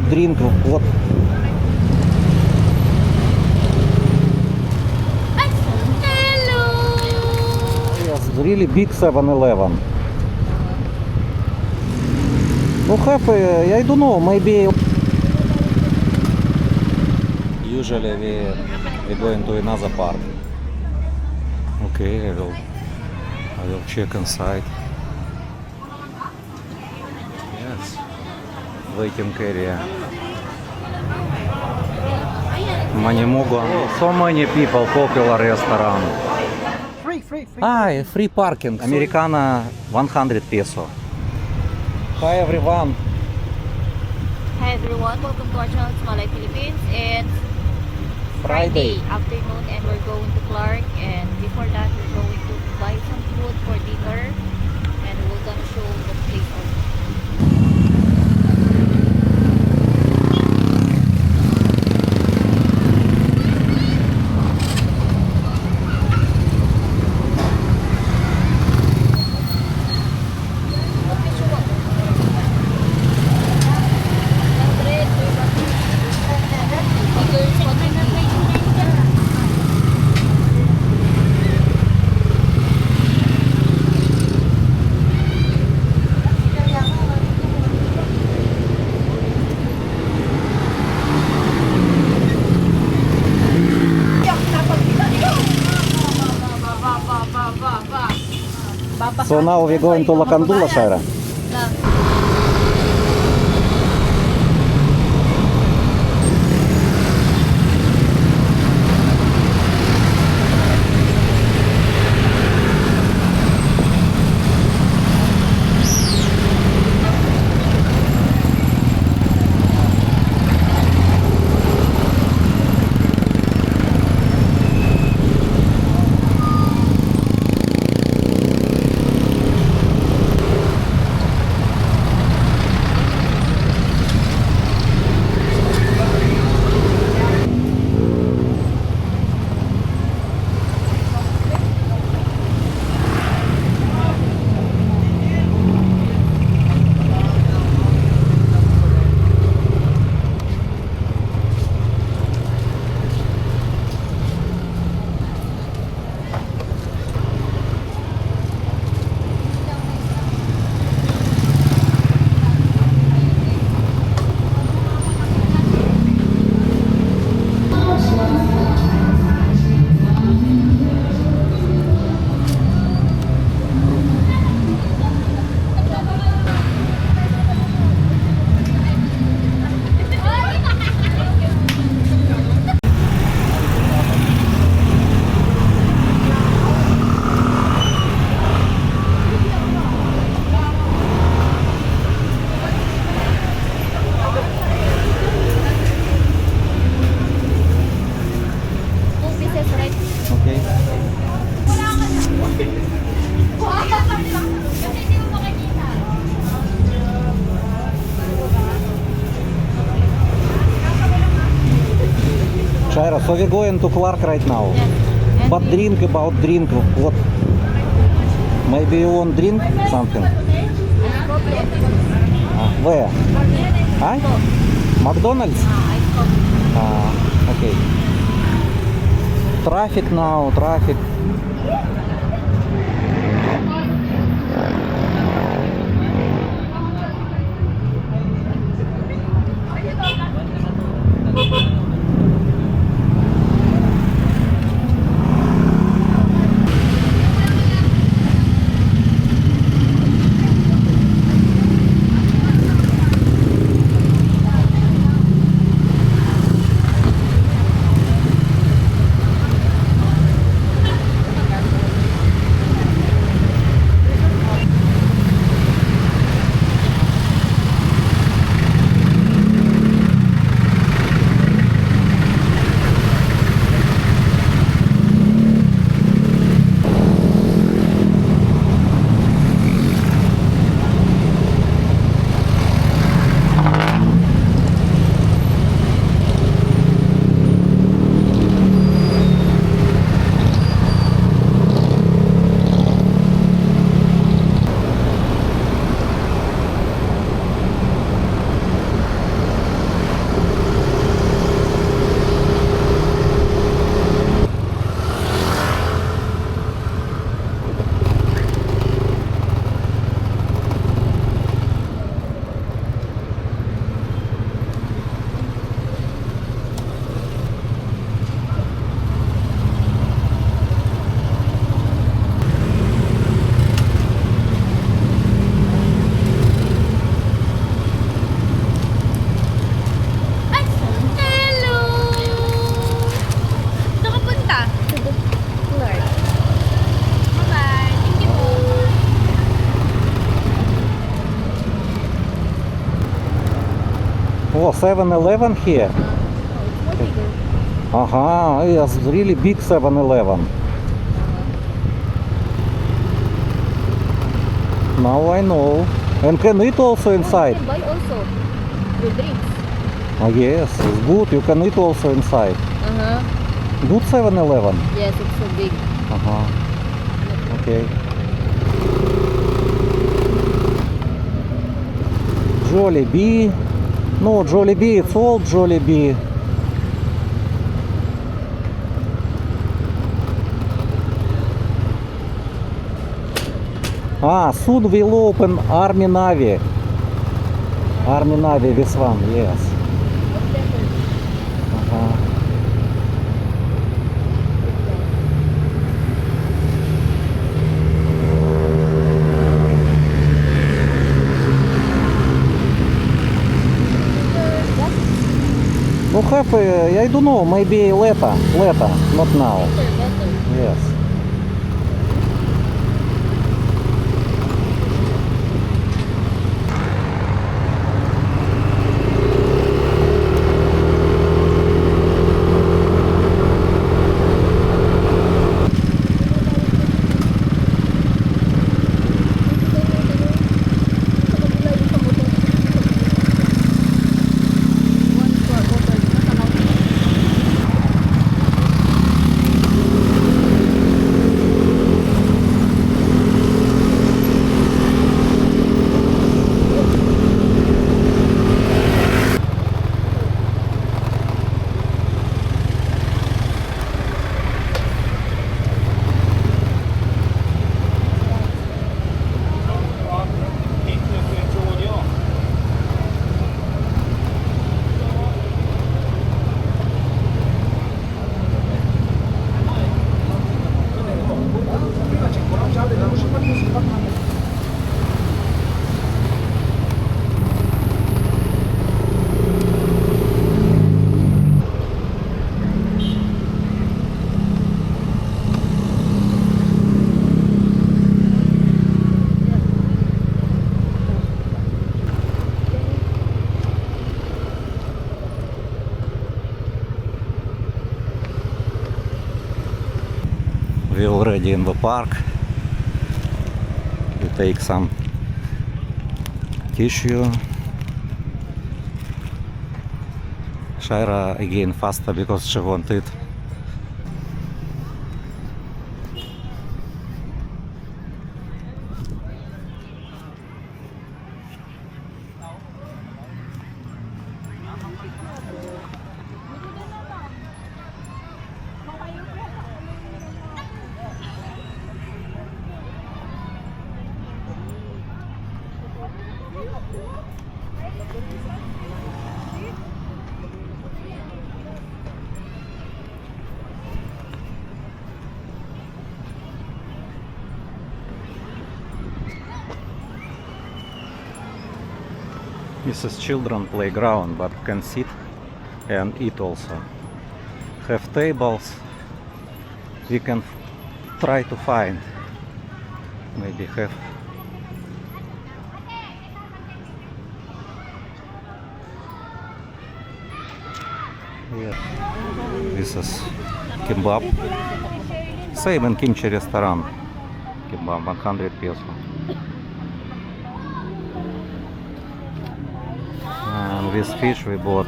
about drink? What? Hello! Yes, really big 7-Eleven. No, have I don't know, maybe. Usually we go into another park. Okay, I will check inside. Yes, waiting area. Manimogo. So many people, popular restaurant. Free. Free parking. Americano 100 peso. Hi everyone. Hi everyone, welcome to our channel, Malay Philippines. It's Friday. afternoon and we're going to Clark, and before that we're going to buy some food for dinner and we're gonna show the place also. So now we're going to Lakandula, Shaira. Shaira, so we're going to Clark right now. Yes. But about drink, what? Maybe you want drink something? Where? Huh? McDonald's? Okay. Traffic now, traffic. 7-Eleven here? No, it's more bigger. Aha, yes, really big 7-Eleven. Now I know. And can eat also You inside? can buy also your drinks. Ah, yes, it's good. You can eat also inside. Good 7-Eleven. Yes, it's so big. Uh-huh. Okay. Jollibee. No, Jollibee, it's all Jollibee. Soon will open Army Navy. Army Navy, this one, yes. Uh-huh. No, have, I don't know, maybe later, not now. Better. Yes. We already in the park. We take some tissue. Shaira again faster because she wanted. This is children playground, but can sit and eat also. Have tables. We can try to find. Maybe have. Yeah. This is kebab. Same in kimchi restaurant. Kebab 100 peso. And this fish we bought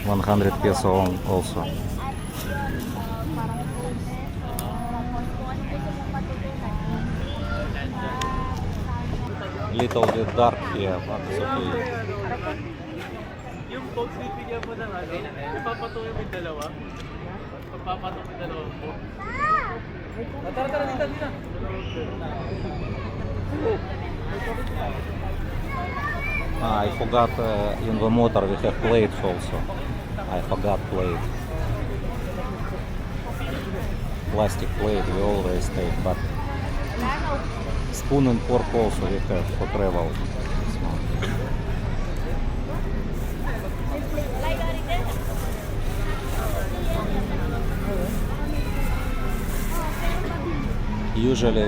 100 peso also. Little bit dark here, but it's okay. Yung box bibigyan mo ng ano, ipapatuloy mo yung dalawa. Papapatuloy mo yung dalawang box. Tara, dito. I forgot in the motor we have plates also. I forgot plate. Plastic plate we always take, but spoon and fork also we have for travel. This one. Usually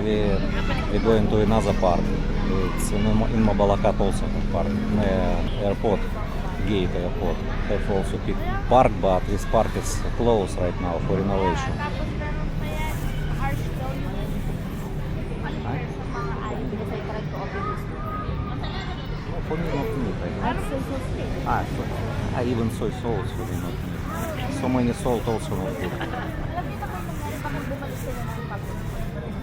we going to another park. It's in Mabalacat also have park. Airport, gate airport. Have also park, but this park is closed right now for renovation. Tapos meron pa yan, harsh daw yung Huh? sa mga ano, because I tried to open this. No, for me not need. Ano sa state? Even soy sauce for me not need. So many salt also not good. Alam niyo na kung nangyari kapag bumalik sila ng pagod.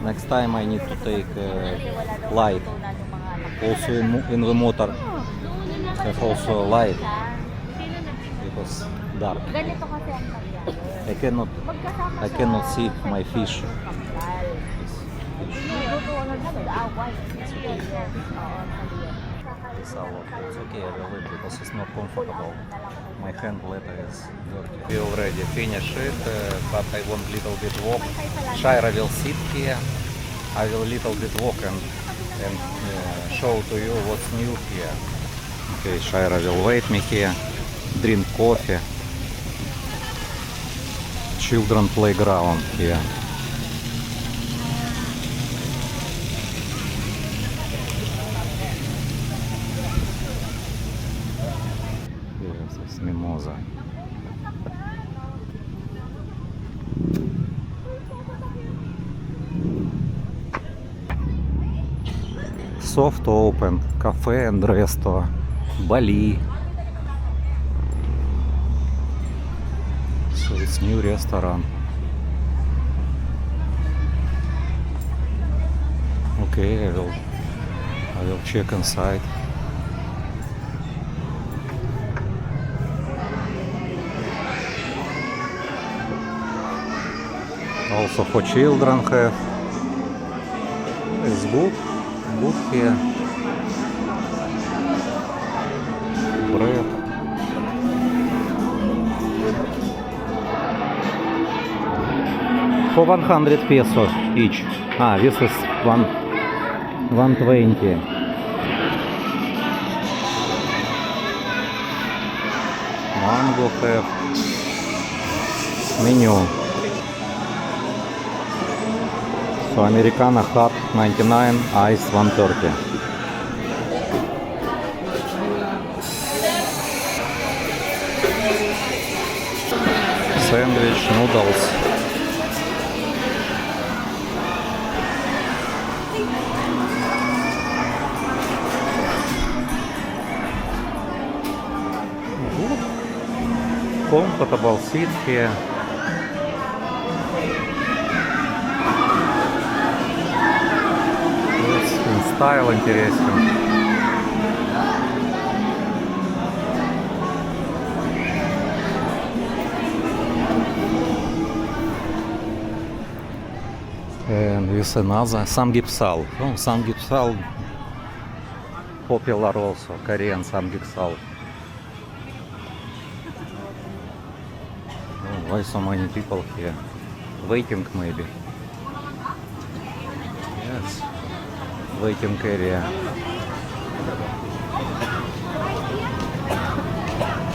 Next time I need to take Kasi wala daw light. natutunan yung mga anak. Also in the motor have also light because dark. Ganito kasi ang nangyari. I Magkasama cannot sa see my sector fish. ng Kampal. Nilutuan na nag-aaway. Yes, oo, sabi yan. It's okay, I will leave because it's not comfortable. My hand leather is dirty. We already finished it, but I want little bit walk. Shaira will sit here. I will little bit walk and show to you what's new here. Okay, Shaira will wait me here, drink coffee. Children playground here. Yes, it's mimosa. Soft open cafe and resto. Bali. So it's new restaurant. Okay, I will check inside. Also for children have. It's good here. Bread. For 100 pesos each. This is 120. Mango have menu. So Americano hot 99, ice 130. Sandwich, noodles. Comfortable seat here. Стайл интересен. And with another samgyeopsal. Oh, samgyeopsal popular also. Korean samgyeopsal. Oh, why so many people here? Waiting maybe. Yes. Waiting area.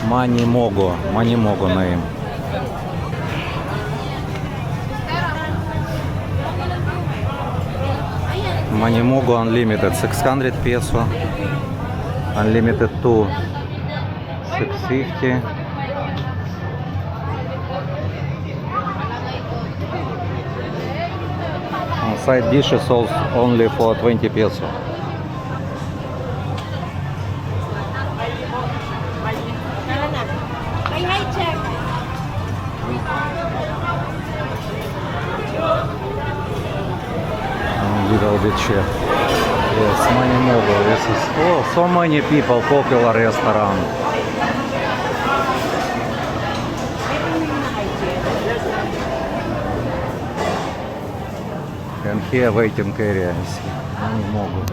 Manimogo name. Manimogo unlimited 600 peso. Unlimited 2 650. Side dishes also only for 20 peso. Little bit chef. Yes, Manimogo. This is so many people. Popular restaurant. And here waiting area is Manimogo.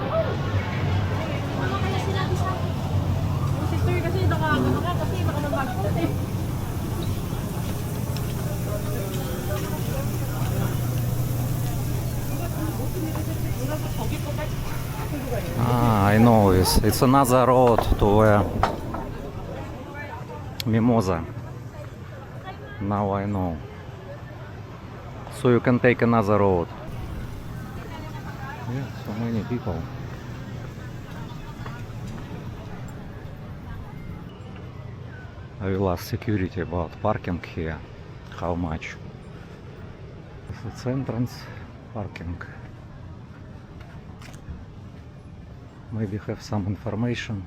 I know it's another road to Mimosa. Now I know. So you can take another road. Yeah, so many people. I will ask security about parking here. How much? It's entrance parking. Maybe have some information.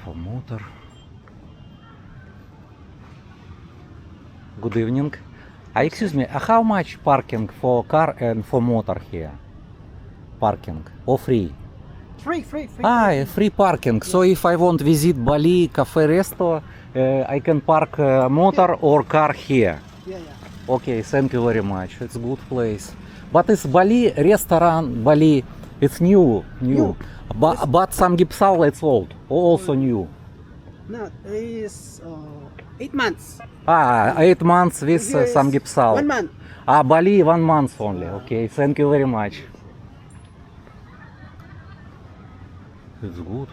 For motor. Good evening. Excuse me, how much parking for car and for motor here? Parking or free? Free. Free parking. So if I want visit Bali cafe resto, I can park motor or car here. Yeah. Okay, thank you very much. It's good place. But it's Bali restaurant. Bali, it's new. But Samgyeopsal it's old. Also new. No, it's 8 months. 8 months with Here is Samgyeopsal. 1 month. Bali 1 month only. Okay, thank you very much. It's good.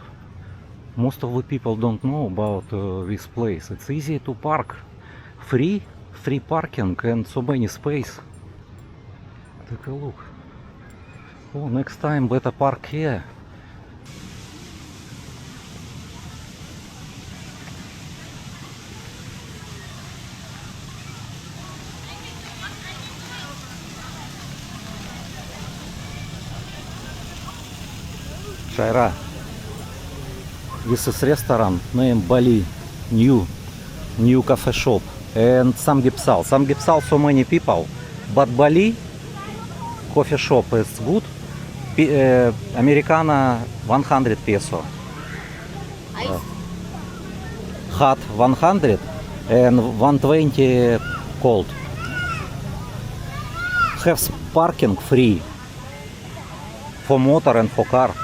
Most of the people don't know about this place. It's easy to park. Free parking and so many space. Take a look. Oh, next time better park here. Shaira, this is restaurant named Bali, new cafe shop, and Samgyeopsal. Samgyeopsal so many people, but Bali coffee shop is good. Americano 100 peso, Ice. hot 100 and 120 cold. Have parking free for motor and for car.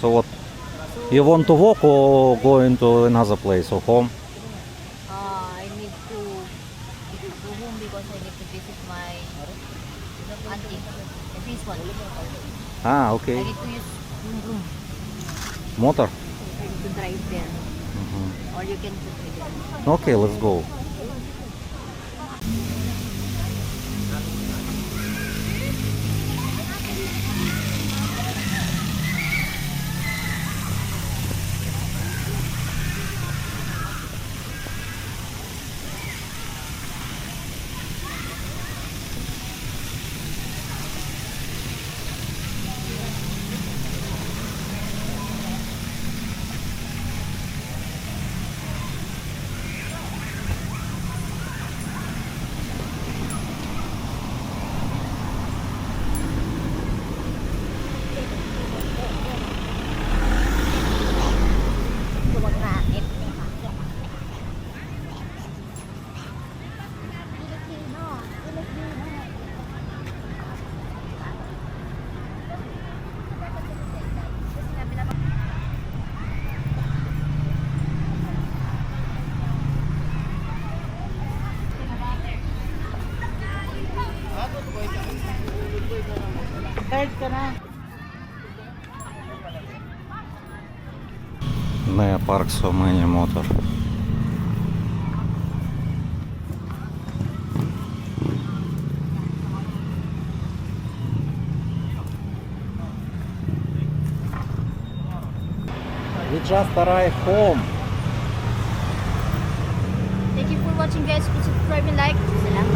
So what? You want to walk or go into another place or home? I need to go home because I need to visit my auntie. And this one. I Okay. need to use room. Motor? I need to drive there. Or you can put me there. Okay, let's go. Third ka na. Nea park so many motor. We just arrived home. Thank you for watching guys. Please subscribe and like. Salam.